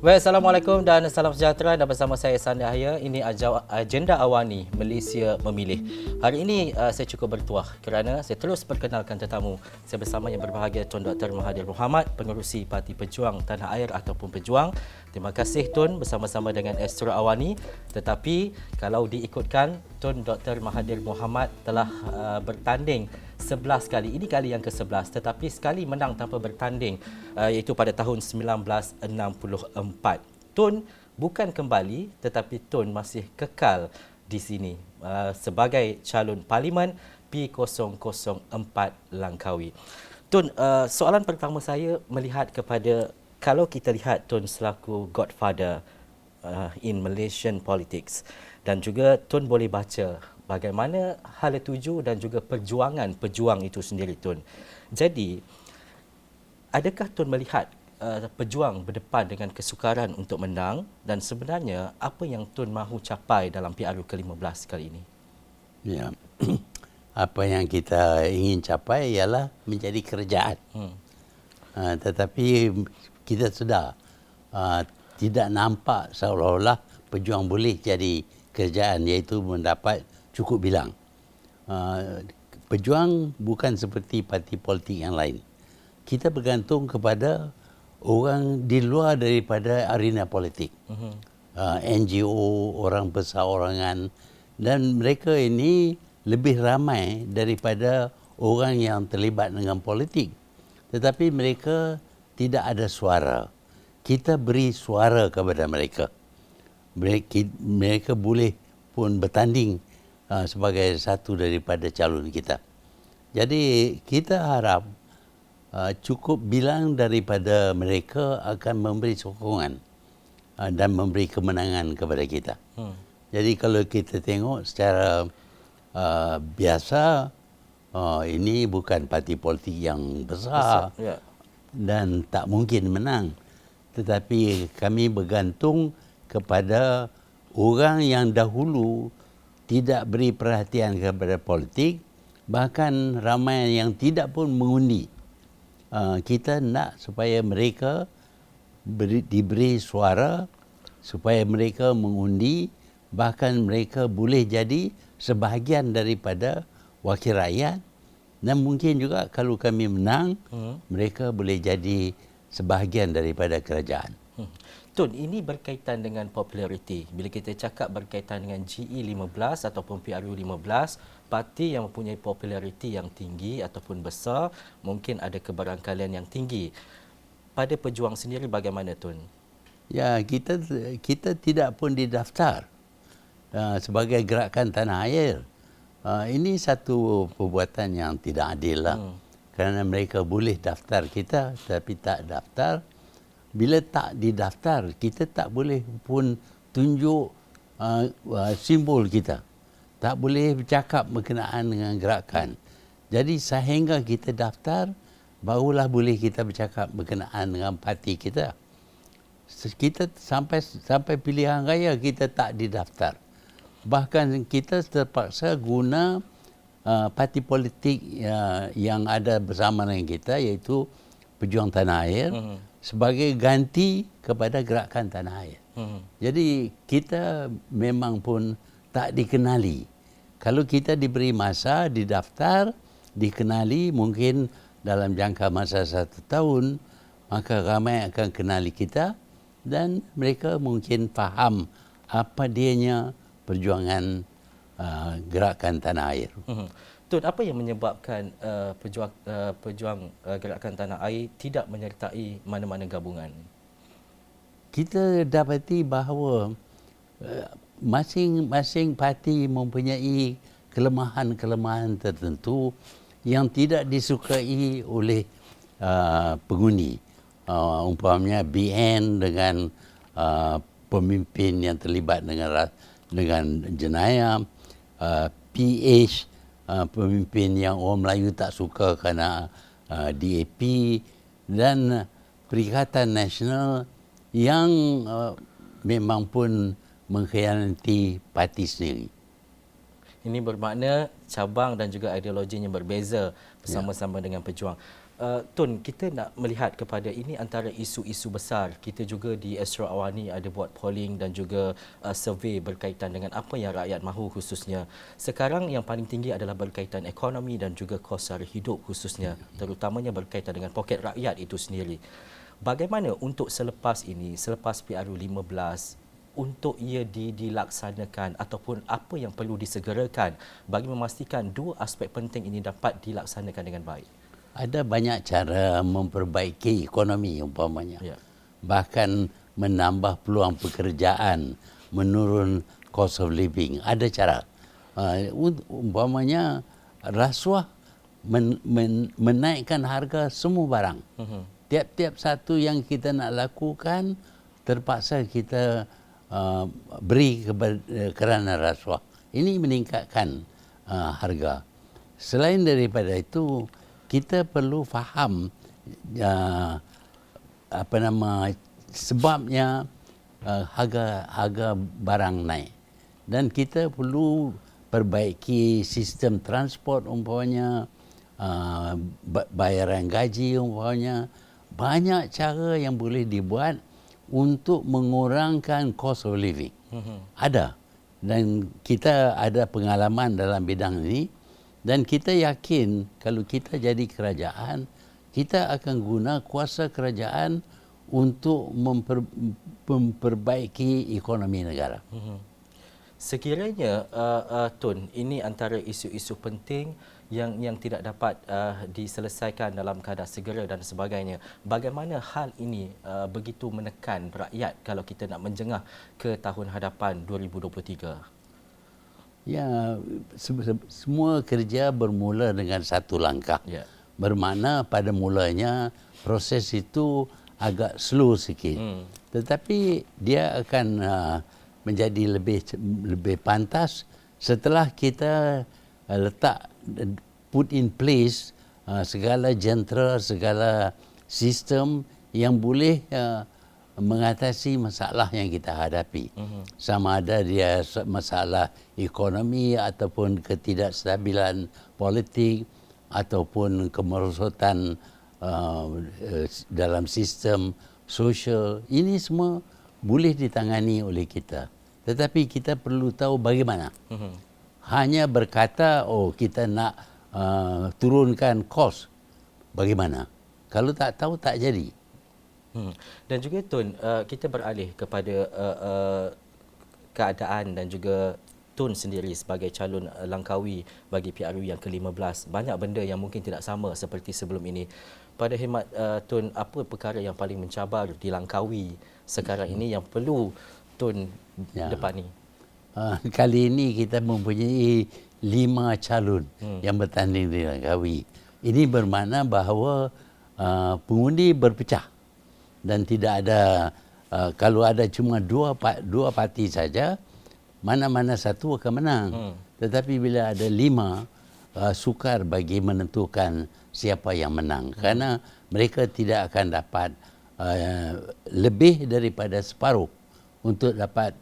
Baik, Assalamualaikum dan salam sejahtera, dan bersama saya Ihsan Yahya. Ini agenda Awani Malaysia Memilih. Hari ini saya cukup bertuah kerana saya terus perkenalkan tetamu. Saya bersama yang berbahagia Tun Dr. Mahathir Mohamad, Pengerusi Parti Pejuang Tanah Air ataupun Pejuang. Terima kasih Tun, bersama-sama dengan Astro Awani. Tetapi kalau diikutkan, Tun Dr. Mahathir Mohamad telah bertanding 11 kali. Ini kali yang ke-11, tetapi sekali menang tanpa bertanding, iaitu pada tahun 1964. Tun bukan kembali, tetapi Tun masih kekal di sini sebagai calon Parlimen P004 Langkawi. Tun, soalan pertama saya melihat kepada, kalau kita lihat Tun selaku godfather in Malaysian politics, dan juga Tun boleh baca bagaimana hala tuju dan juga perjuangan pejuang itu sendiri, Tun. Jadi, adakah Tun melihat pejuang berdepan dengan kesukaran untuk menang, dan sebenarnya apa yang Tun mahu capai dalam PRU ke-15 kali ini? Ya, apa yang kita ingin capai ialah menjadi kerajaan. Tetapi kita sudah tidak nampak seolah-olah pejuang boleh jadi kerajaan, iaitu mendapat cukup bilang. Pejuang bukan seperti parti politik yang lain. Kita bergantung kepada orang di luar daripada arena politik. NGO, orang perseorangan, dan mereka ini lebih ramai daripada orang yang terlibat dengan politik. Tetapi mereka tidak ada suara. Kita beri suara kepada mereka. Mereka boleh pun bertanding sebagai satu daripada calon kita. Jadi kita harap cukup bilang daripada mereka akan memberi sokongan dan memberi kemenangan kepada kita. Jadi kalau kita tengok secara biasa, ini bukan parti politik yang besar dan tak mungkin menang. Tetapi kami bergantung kepada orang yang dahulu tidak beri perhatian kepada politik, bahkan ramai yang tidak pun mengundi. Kita nak supaya mereka diberi suara, supaya mereka mengundi, bahkan mereka boleh jadi sebahagian daripada wakil rakyat, dan mungkin juga kalau kami menang, mereka boleh jadi sebahagian daripada kerajaan. Tun, ini berkaitan dengan populariti. Bila kita cakap berkaitan dengan GE15 ataupun PRU15, parti yang mempunyai populariti yang tinggi ataupun besar, mungkin ada kebarangkalian yang tinggi. Pada pejuang sendiri bagaimana, Tun? Ya, kita tidak pun didaftar sebagai gerakan tanah air. Ini satu perbuatan yang tidak adil lah. Kerana mereka boleh daftar kita, tapi tak daftar. Bila tak didaftar, kita tak boleh pun tunjuk simbol kita. Tak boleh bercakap berkenaan dengan gerakan. Jadi sehingga kita daftar, barulah boleh kita bercakap berkenaan dengan parti kita. Kita sampai pilihan raya kita tak didaftar. Bahkan kita terpaksa guna parti politik yang ada bersama dengan kita, iaitu Pejuang Tanah Air, sebagai ganti kepada gerakan tanah air. Jadi kita memang pun tak dikenali. Kalau kita diberi masa, didaftar, dikenali, mungkin dalam jangka masa 1 tahun, maka ramai akan kenali kita dan mereka mungkin faham apa dianya perjuangan gerakan tanah air. Tun, apa yang menyebabkan pejuang gerakan tanah air tidak menyertai mana-mana gabungan? Kita dapati bahawa masing-masing parti mempunyai kelemahan-kelemahan tertentu yang tidak disukai oleh pengundi. Umpamanya BN dengan pemimpin yang terlibat dengan jenayah, PH pemimpin yang orang Melayu tak suka kerana DAP, dan Perikatan Nasional yang memang pun mengkhianati parti sendiri. Ini bermakna cabang dan juga ideologinya berbeza bersama-sama dengan pejuang. Tun, kita nak melihat kepada ini antara isu-isu besar. Kita juga di Astro Awani ada buat polling dan juga survey berkaitan dengan apa yang rakyat mahu khususnya. Sekarang yang paling tinggi adalah berkaitan ekonomi dan juga kos sara hidup khususnya, terutamanya berkaitan dengan poket rakyat itu sendiri. Bagaimana untuk selepas ini, selepas PRU15, untuk ia dilaksanakan ataupun apa yang perlu disegerakan bagi memastikan dua aspek penting ini dapat dilaksanakan dengan baik? Ada banyak cara memperbaiki ekonomi umpamanya. Ya. Bahkan menambah peluang pekerjaan, menurun cost of living. Ada cara. Umpamanya rasuah menaikkan harga semua barang. Tiap-tiap satu yang kita nak lakukan terpaksa kita beri kerana rasuah. Ini meningkatkan harga. Selain daripada itu, kita perlu faham sebabnya harga barang naik, dan kita perlu perbaiki sistem transport umpamanya, bayaran gaji umpamanya. Banyak cara yang boleh dibuat untuk mengurangkan cost of living. Ada, dan kita ada pengalaman dalam bidang ini. Dan kita yakin kalau kita jadi kerajaan, kita akan guna kuasa kerajaan untuk memperbaiki ekonomi negara. Sekiranya Tun, ini antara isu-isu penting yang tidak dapat diselesaikan dalam keadaan segera dan sebagainya. Bagaimana hal ini begitu menekan rakyat kalau kita nak menjengah ke tahun hadapan 2023? Ya, semua kerja bermula dengan satu langkah. Ya. Bermakna pada mulanya proses itu agak slow sikit. Tetapi dia akan menjadi lebih pantas setelah kita put in place segala jentera, segala sistem yang boleh mengatasi masalah yang kita hadapi. Sama ada dia masalah ekonomi ataupun ketidakstabilan politik ataupun kemerosotan dalam sistem sosial. Ini semua boleh ditangani oleh kita. Tetapi kita perlu tahu bagaimana. Hanya berkata, kita nak turunkan kos. Bagaimana? Kalau tak tahu, tak jadi. Dan juga Tun, kita beralih kepada keadaan dan juga Tun sendiri sebagai calon Langkawi bagi PRU yang ke-15. Banyak benda yang mungkin tidak sama seperti sebelum ini. Pada khidmat Tun, apa perkara yang paling mencabar di Langkawi sekarang ini yang perlu Tun depani? Kali ini kita mempunyai 5 calon yang bertanding di Langkawi. Ini bermakna bahawa pengundi berpecah. Dan tidak ada, kalau ada cuma dua parti saja, mana-mana satu akan menang. Tetapi bila ada 5, sukar bagi menentukan siapa yang menang. Kerana mereka tidak akan dapat lebih daripada separuh untuk dapat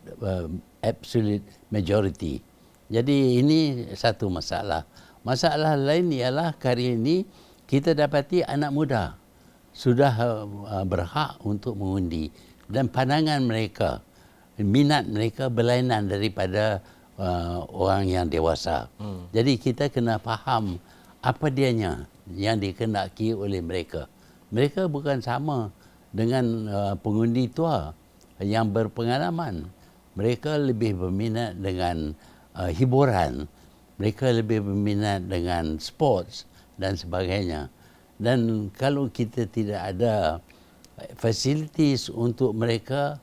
absolute majority. Jadi ini satu masalah. Masalah lain ialah kali ini kita dapati anak muda sudah berhak untuk mengundi, dan pandangan mereka, minat mereka berlainan daripada orang yang dewasa. Jadi kita kena faham apa dianya yang dikehendaki oleh mereka. Mereka bukan sama dengan pengundi tua yang berpengalaman. Mereka lebih berminat dengan hiburan, mereka lebih berminat dengan sports dan sebagainya. Dan kalau kita tidak ada facilities untuk mereka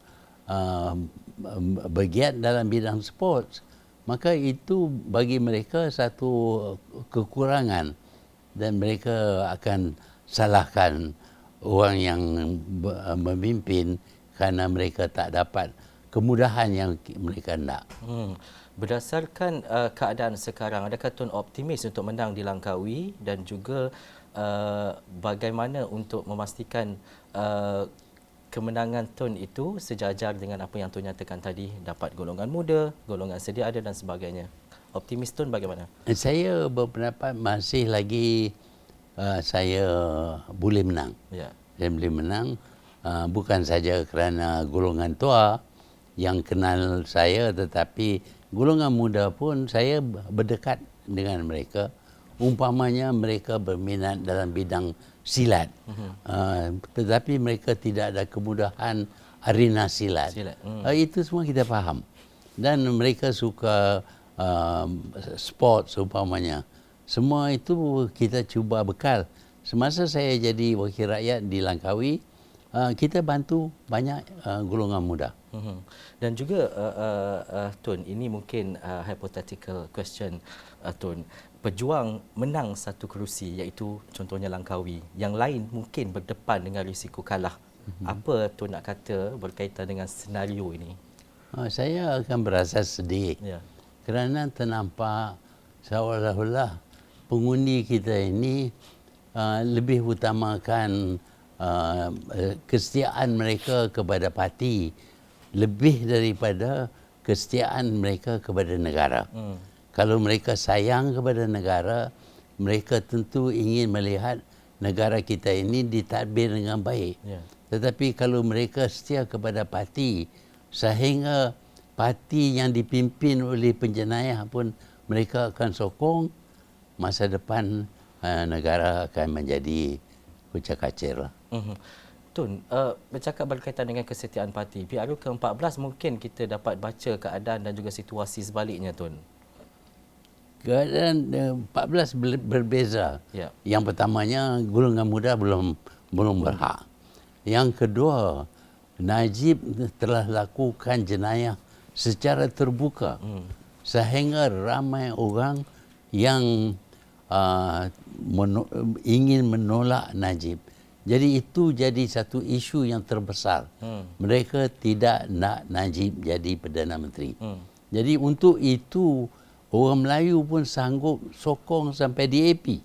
bergiat dalam bidang sports, maka itu bagi mereka satu kekurangan, dan mereka akan salahkan orang yang memimpin kerana mereka tak dapat kemudahan yang mereka nak. Berdasarkan keadaan sekarang, adakah Tun optimis untuk menang di Langkawi, dan juga bagaimana untuk memastikan kemenangan Tun itu sejajar dengan apa yang Tun nyatakan tadi, dapat golongan muda, golongan sedia ada dan sebagainya? Optimis Tun bagaimana? Saya berpendapat masih lagi saya boleh menang. Ya. Saya boleh menang bukan saja kerana golongan tua yang kenal saya, tetapi golongan muda pun saya berdekat dengan mereka. Umpamanya mereka berminat dalam bidang silat, tetapi mereka tidak ada kemudahan arena silat. Itu semua kita faham. Dan mereka suka sport seumpamanya. Semua itu kita cuba bekal. Semasa saya jadi wakil rakyat di Langkawi, kita bantu banyak golongan muda. Dan juga Tun, ini mungkin hypothetical question, Tun. Pejuang menang satu kerusi, iaitu contohnya Langkawi. Yang lain mungkin berdepan dengan risiko kalah. Apa Tun nak kata berkaitan dengan senario ini? Saya akan berasa sedih. Ya. Kerana ternampak seolah-olah pengundi kita ini lebih utamakan kesetiaan mereka kepada parti lebih daripada kesetiaan mereka kepada negara. Kalau mereka sayang kepada negara, mereka tentu ingin melihat negara kita ini ditadbir dengan baik. Ya. Tetapi kalau mereka setia kepada parti, sehingga parti yang dipimpin oleh penjenayah pun mereka akan sokong, masa depan negara akan menjadi kucak-kacir lah. Tun, bercakap berkaitan dengan kesetiaan parti, PRU ke-14 mungkin kita dapat baca keadaan dan juga situasi sebaliknya, Tun. Keadaan 14 berbeza. Ya. Yang pertamanya golongan muda belum berhak. Yang kedua, Najib telah lakukan jenayah secara terbuka sehingga ramai orang yang ingin menolak Najib. Jadi itu jadi satu isu yang terbesar. Mereka tidak nak Najib jadi Perdana Menteri. Jadi untuk itu orang Melayu pun sanggup sokong sampai DAP.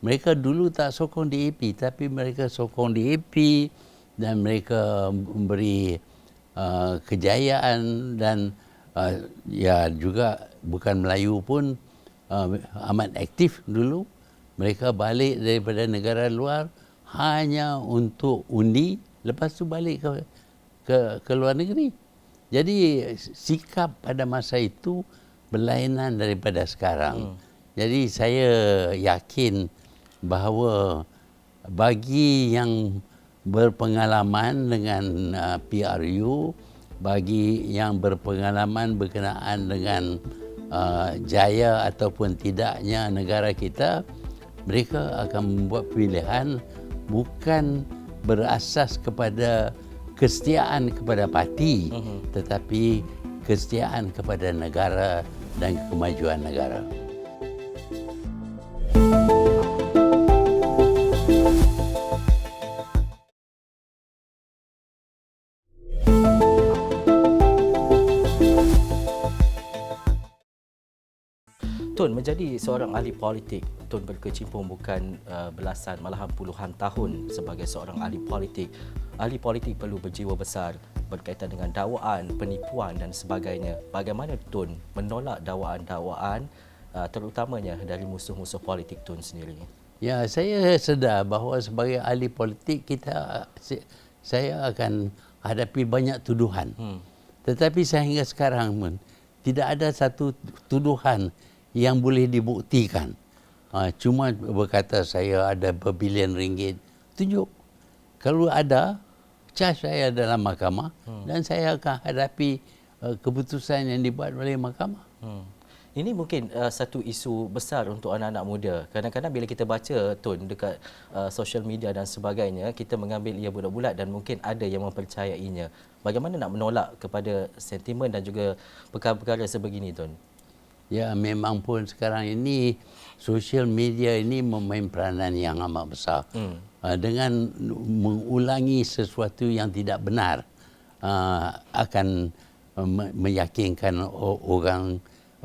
Mereka dulu tak sokong DAP, tapi mereka sokong DAP dan mereka memberi kejayaan dan ya juga bukan Melayu pun amat aktif dulu. Mereka balik daripada negara luar hanya untuk undi, lepas tu balik ke luar negeri. Jadi sikap pada masa itu berlainan daripada sekarang. Jadi saya yakin bahawa bagi yang berpengalaman dengan PRU, bagi yang berpengalaman berkenaan dengan jaya ataupun tidaknya negara kita, mereka akan membuat pilihan bukan berasas kepada kesetiaan kepada parti, tetapi kesetiaan kepada negara dan kemajuan negara. Tun, menjadi seorang ahli politik, Tun berkecimpung bukan belasan malahan puluhan tahun sebagai seorang ahli politik. Ahli politik perlu berjiwa besar berkaitan dengan dakwaan, penipuan dan sebagainya. Bagaimana Tun menolak dakwaan-dakwaan terutamanya dari musuh-musuh politik Tun sendiri? Ya, saya sedar bahawa sebagai ahli politik saya akan hadapi banyak tuduhan. Tetapi sehingga sekarang pun tidak ada satu tuduhan yang boleh dibuktikan. Cuma berkata saya ada berbilion ringgit. Tunjuk. Kalau ada, charge saya dalam mahkamah dan saya akan hadapi keputusan yang dibuat oleh mahkamah. Ini mungkin satu isu besar untuk anak-anak muda. Kadang-kadang bila kita baca Tun dekat social media dan sebagainya, kita mengambil ia bulat-bulat dan mungkin ada yang mempercayainya. Bagaimana nak menolak kepada sentimen dan juga perkara-perkara sebegini, Tun? Ya, memang pun sekarang ini social media ini memain peranan yang amat besar. Dengan mengulangi sesuatu yang tidak benar akan meyakinkan orang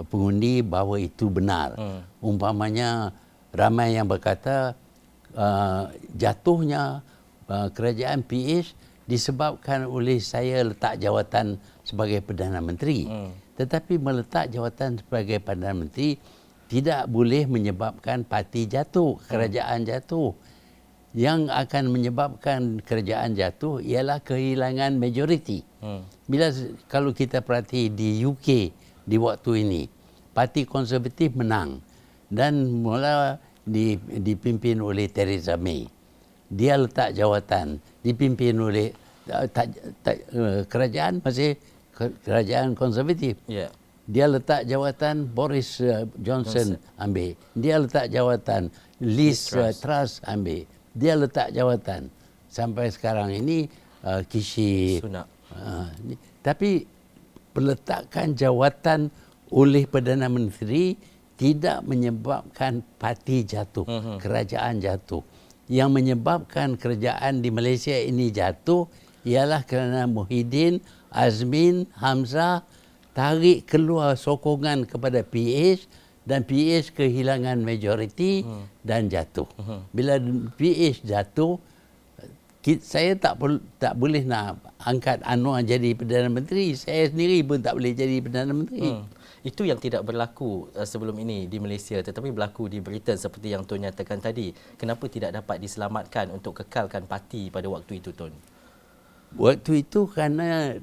pengundi bahawa itu benar. Umpamanya ramai yang berkata jatuhnya kerajaan PH disebabkan oleh saya letak jawatan sebagai Perdana Menteri. Tetapi meletak jawatan sebagai Perdana Menteri tidak boleh menyebabkan parti jatuh, kerajaan jatuh. Yang akan menyebabkan kerajaan jatuh ialah kehilangan majoriti. Kalau kita perhati di UK di waktu ini, Parti Konservatif menang dan mula dipimpin oleh Theresa May. Dia letak jawatan, dipimpin oleh kerajaan masih kerajaan konservatif. Yeah. Dia letak jawatan, Boris Johnson ambil. Dia letak jawatan, Liz Truss ambil. Dia letak jawatan. Sampai sekarang ini Kishi Sunak. Tapi peletakan jawatan oleh Perdana Menteri tidak menyebabkan parti jatuh, kerajaan jatuh. Yang menyebabkan kerajaan di Malaysia ini jatuh ialah kerana Muhyiddin, Azmin, Hamzah tarik keluar sokongan kepada PH dan PH kehilangan majoriti dan jatuh. Bila PH jatuh, saya tak boleh nak angkat Anwar jadi Perdana Menteri. Saya sendiri pun tak boleh jadi Perdana Menteri. Itu yang tidak berlaku sebelum ini di Malaysia, tetapi berlaku di Britain seperti yang Tun nyatakan tadi. Kenapa tidak dapat diselamatkan untuk kekalkan parti pada waktu itu, Tun? Waktu itu kerana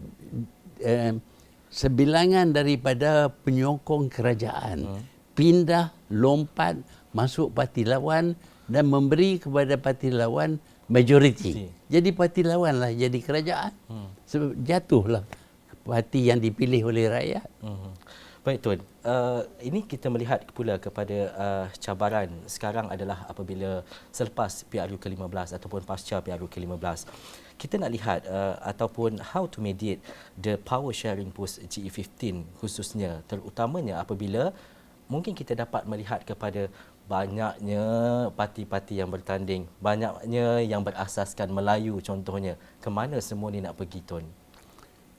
sebilangan daripada penyokong kerajaan pindah, lompat, masuk parti lawan dan memberi kepada parti lawan majoriti. Jadi parti lawan lah jadi kerajaan. Jatuhlah parti yang dipilih oleh rakyat. Baik Tun, ini kita melihat pula kepada cabaran sekarang adalah apabila selepas PRU ke-15 ataupun pasca PRU ke-15. Kita nak lihat ataupun how to mediate the power sharing post GE15 khususnya, terutamanya apabila mungkin kita dapat melihat kepada banyaknya parti-parti yang bertanding, banyaknya yang berasaskan Melayu contohnya. Ke mana semua ni nak pergi, Tun?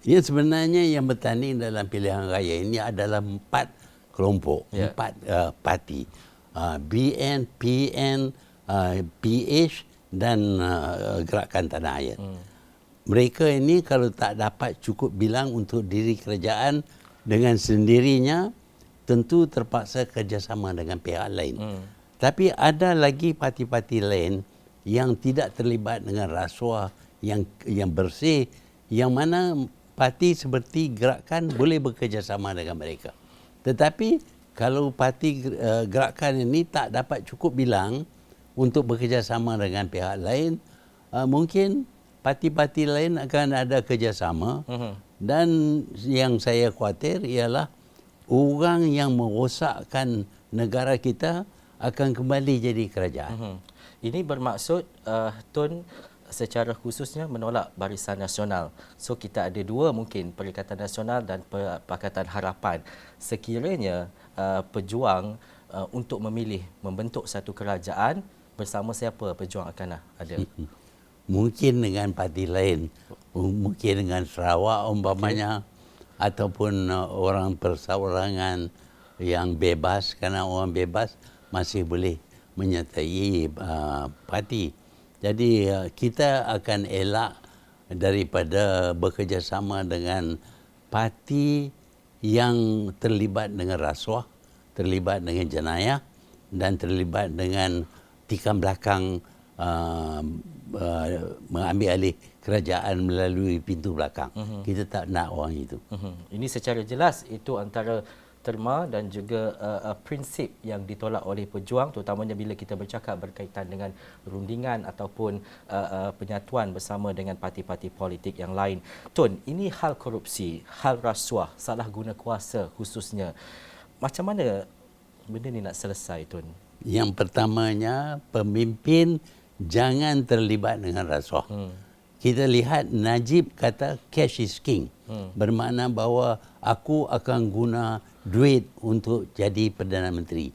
Ya, sebenarnya yang bertanding dalam pilihan raya ini adalah 4 kelompok, 4 parti. BN, PN, PH dan Gerakan Tanah Air. Mereka ini kalau tak dapat cukup bilang untuk diri kerajaan dengan sendirinya, tentu terpaksa kerjasama dengan pihak lain. Tapi ada lagi parti-parti lain yang tidak terlibat dengan rasuah yang bersih, yang mana parti seperti Gerakan boleh bekerjasama dengan mereka. Tetapi kalau parti Gerakan ini tak dapat cukup bilang untuk bekerjasama dengan pihak lain, mungkin parti-parti lain akan ada kerjasama. Dan yang saya khawatir ialah orang yang merosakkan negara kita akan kembali jadi kerajaan. Ini bermaksud Tun secara khususnya menolak Barisan Nasional. So kita ada dua mungkin, Perikatan Nasional dan Pakatan Harapan. Sekiranya pejuang untuk memilih membentuk satu kerajaan, bersama siapa pejuang akan ada? Mungkin dengan parti lain, mungkin dengan Sarawak umpamanya, ataupun orang perseorangan yang bebas, kerana orang bebas masih boleh menyertai parti. Jadi kita akan elak daripada bekerjasama dengan parti yang terlibat dengan rasuah, terlibat dengan jenayah dan terlibat dengan tikam belakang mengambil alih kerajaan melalui pintu belakang. Kita tak nak orang itu. Ini secara jelas itu antara terma dan juga prinsip yang ditolak oleh pejuang, terutamanya bila kita bercakap berkaitan dengan rundingan ataupun penyatuan bersama dengan parti-parti politik yang lain. Tun, ini hal korupsi, hal rasuah, salah guna kuasa khususnya. Macam mana benda ni nak selesai, Tun? Yang pertamanya, pemimpin jangan terlibat dengan rasuah. Kita lihat Najib kata cash is king. Bermakna bahawa aku akan guna duit untuk jadi Perdana Menteri.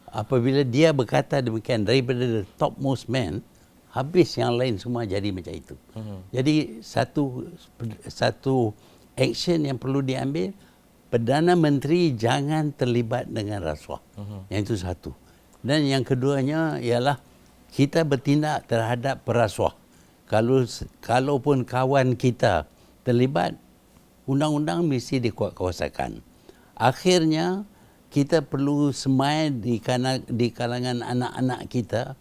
Apabila dia berkata demikian daripada the topmost man, habis yang lain semua jadi macam itu. Jadi satu action yang perlu diambil, Perdana Menteri jangan terlibat dengan rasuah. Yang itu satu. Dan yang keduanya ialah kita bertindak terhadap perasuah. Kalaupun kawan kita terlibat, undang-undang mesti dikuatkuasakan. Akhirnya kita perlu semai di kalangan anak-anak kita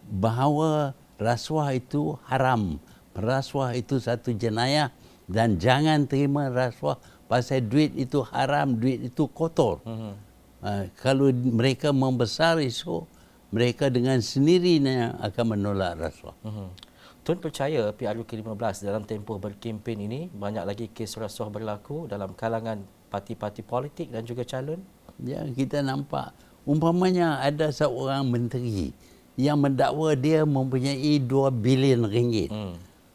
bahawa rasuah itu haram. Rasuah itu satu jenayah dan jangan terima rasuah pasal duit itu haram, duit itu kotor. Kalau mereka membesar esok, mereka dengan sendirinya akan menolak rasuah. Tun percaya PRU ke-15 dalam tempoh berkempen ini banyak lagi kes rasuah berlaku dalam kalangan parti-parti politik dan juga calon? Ya, kita nampak umpamanya ada seorang menteri yang mendakwa dia mempunyai 2 bilion ringgit.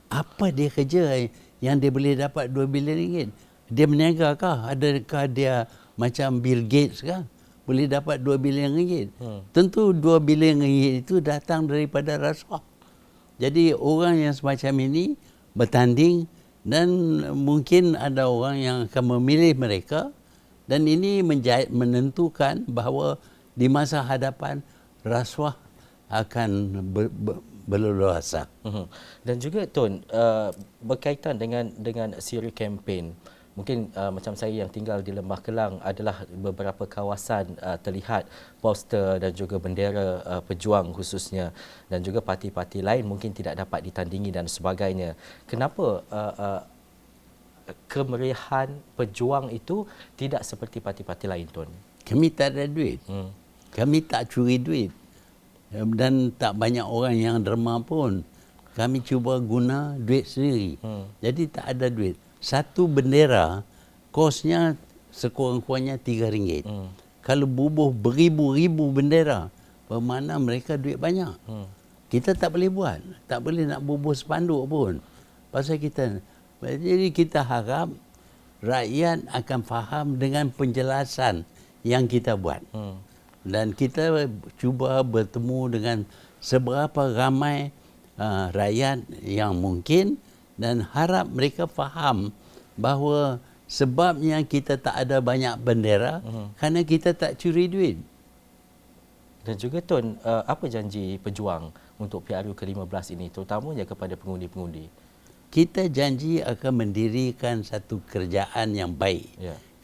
Apa dia kerja yang dia boleh dapat 2 bilion ringgit? Dia berniaga kah? Adakah dia macam Bill Gates kah? Boleh dapat 2 bilion ringgit? Tentu 2 bilion ringgit itu datang daripada rasuah. Jadi orang yang semacam ini bertanding dan mungkin ada orang yang akan memilih mereka dan ini menentukan bahawa di masa hadapan rasuah akan berleluasa. Dan juga Tun, berkaitan dengan siri kempen, mungkin macam saya yang tinggal di Lembah Kelang adalah beberapa kawasan terlihat poster dan juga bendera pejuang khususnya dan juga parti-parti lain mungkin tidak dapat ditandingi dan sebagainya. Kenapa kemeriahan pejuang itu tidak seperti parti-parti lain, Tun? Kami tak ada duit. Kami tak curi duit. Dan tak banyak orang yang derma pun. Kami cuba guna duit sendiri. Jadi tak ada duit. Satu bendera, kosnya sekurang-kurangnya RM3. Kalau bubuh beribu-ribu bendera, bermakna mereka duit banyak. Kita tak boleh buat. Tak boleh nak bubuh spanduk pun. Pasal kita... Jadi kita harap rakyat akan faham dengan penjelasan yang kita buat. Dan kita cuba bertemu dengan seberapa ramai rakyat yang mungkin dan harap mereka faham bahawa sebabnya kita tak ada banyak bendera kerana kita tak curi duit. Dan juga Tun, apa janji pejuang untuk PRU ke-15 ini terutamanya kepada pengundi-pengundi? Kita janji akan mendirikan satu kerajaan yang baik.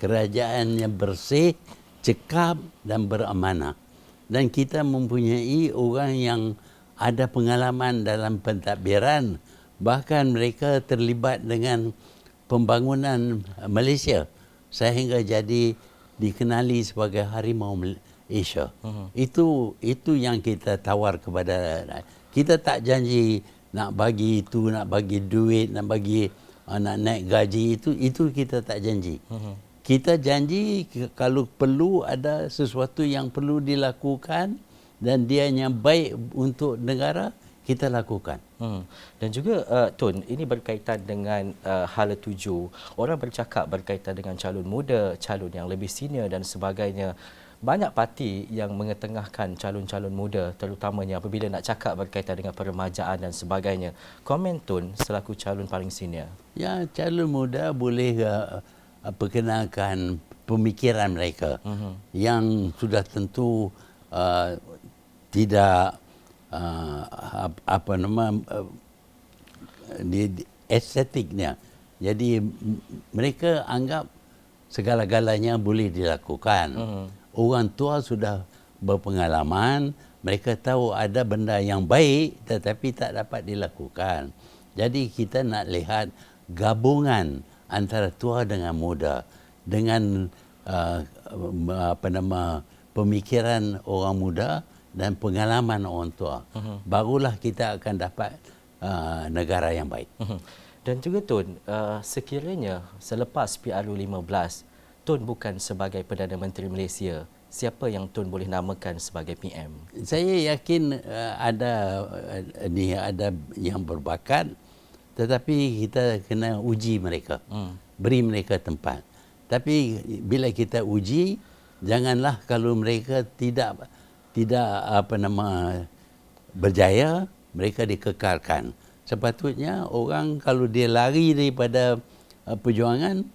Kerajaan yang bersih, cekap dan beramanah. Dan kita mempunyai orang yang ada pengalaman dalam pentadbiran. Bahkan mereka terlibat dengan pembangunan Malaysia sehingga jadi dikenali sebagai harimau Asia. Itu yang kita tawar kepada. Kita tak janji nak bagi itu, nak bagi duit, nak bagi nak naik gaji, itu kita tak janji. Kita janji kalau perlu ada sesuatu yang perlu dilakukan dan dia yang baik untuk negara, kita lakukan. Dan juga Tun, ini berkaitan dengan hala tuju. Orang bercakap berkaitan dengan calon muda, calon yang lebih senior dan sebagainya. Banyak parti yang mengetengahkan calon-calon muda terutamanya apabila nak cakap berkaitan dengan peremajaan dan sebagainya. Komen Tun selaku calon paling senior. Ya, calon muda boleh perkenalkan pemikiran mereka yang sudah tentu tidak estetiknya. Jadi mereka anggap segala-galanya boleh dilakukan. Orang tua sudah berpengalaman, mereka tahu ada benda yang baik tetapi tak dapat dilakukan. Jadi kita nak lihat gabungan antara tua dengan muda dengan pemikiran orang muda dan pengalaman orang tua. Barulah kita akan dapat negara yang baik. Dan juga Tun, sekiranya selepas PRU 15 Tun bukan sebagai Perdana Menteri Malaysia, siapa yang Tun boleh namakan sebagai PM? Saya yakin ada yang berbakat, tetapi kita kena uji mereka, beri mereka tempat. Tapi bila kita uji, janganlah kalau mereka tidak berjaya, mereka dikekalkan. Sepatutnya orang kalau dia lari daripada perjuangan,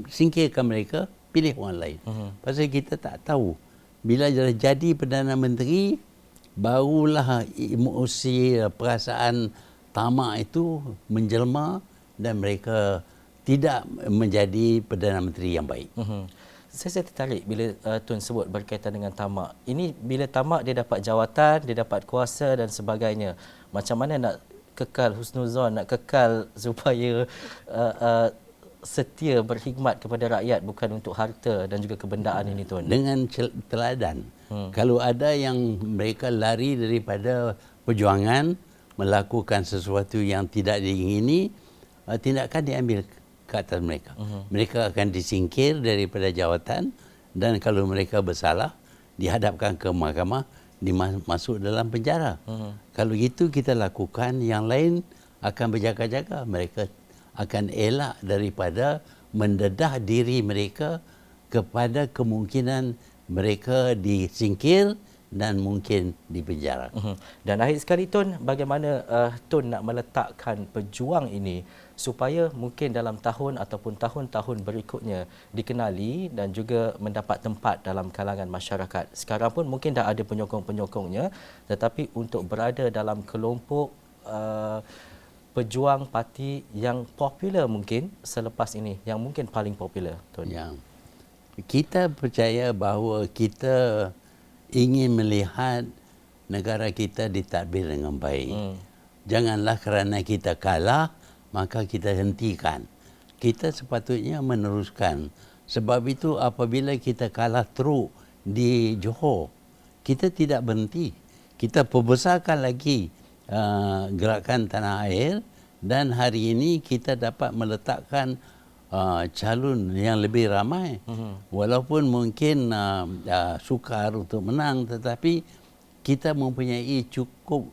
singkirkan mereka, pilih orang lain. Pasal kita tak tahu. Bila jadi Perdana Menteri, barulah emosi, perasaan tamak itu menjelma dan mereka tidak menjadi Perdana Menteri yang baik. Saya tertarik bila Tun sebut berkaitan dengan tamak. Ini bila tamak dia dapat jawatan, dia dapat kuasa dan sebagainya. Macam mana nak kekal husnuzon, nak kekal supaya setia berkhidmat kepada rakyat bukan untuk harta dan juga kebendaan ini, Tun? Dengan teladan. Kalau ada yang mereka lari daripada perjuangan, melakukan sesuatu yang tidak diingini, tindakan diambil ke atas mereka. Mereka akan disingkir daripada jawatan dan kalau mereka bersalah, dihadapkan ke mahkamah, dimasuk dalam penjara. Kalau itu kita lakukan, yang lain akan berjaga-jaga. Mereka akan elak daripada mendedah diri mereka kepada kemungkinan mereka disingkir dan mungkin dipenjara. Dan akhir sekali, Tun, bagaimana Tun nak meletakkan pejuang ini supaya mungkin dalam tahun ataupun tahun-tahun berikutnya dikenali dan juga mendapat tempat dalam kalangan masyarakat. Sekarang pun mungkin dah ada penyokong-penyokongnya, tetapi untuk berada dalam kelompok pejuang parti yang popular mungkin selepas ini, yang mungkin paling popular, Tun. Ya. Kita percaya bahawa kita ingin melihat negara kita ditadbir dengan baik. Janganlah kerana kita kalah, maka kita hentikan. Kita sepatutnya meneruskan. Sebab itu apabila kita kalah teruk di Johor, kita tidak berhenti. Kita perbesarkan lagi gerakan tanah air dan hari ini kita dapat meletakkan calon yang lebih ramai. Walaupun mungkin sukar untuk menang, tetapi kita mempunyai cukup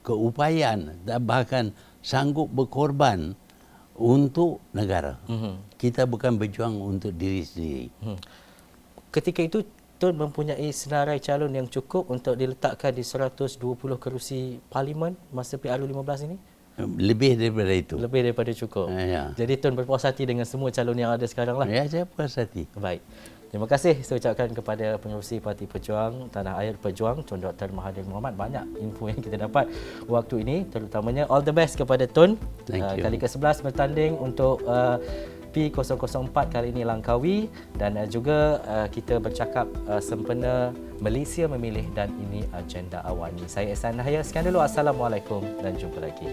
keupayaan dan bahkan sanggup berkorban untuk negara. Kita bukan berjuang untuk diri sendiri. Ketika itu Tun mempunyai senarai calon yang cukup untuk diletakkan di 120 kerusi parlimen masa PRU15 ini? Lebih daripada itu. Lebih daripada cukup. Ya. Jadi Tun berpuas hati dengan semua calon yang ada sekarang lah. Ya, saya puas hati. Baik. Terima kasih saya ucapkan kepada pengerusi Parti Pejuang Tanah Air Pejuang, Tun Dr. Mahathir Mohamad. Banyak info yang kita dapat waktu ini, terutamanya all the best kepada Tun. Kali ke-11 bertanding untuk P004 kali ini Langkawi dan juga kita bercakap sempena Malaysia memilih dan ini agenda awani. Saya Ehsan Nahaya. Sekian dulu. Assalamualaikum dan jumpa lagi.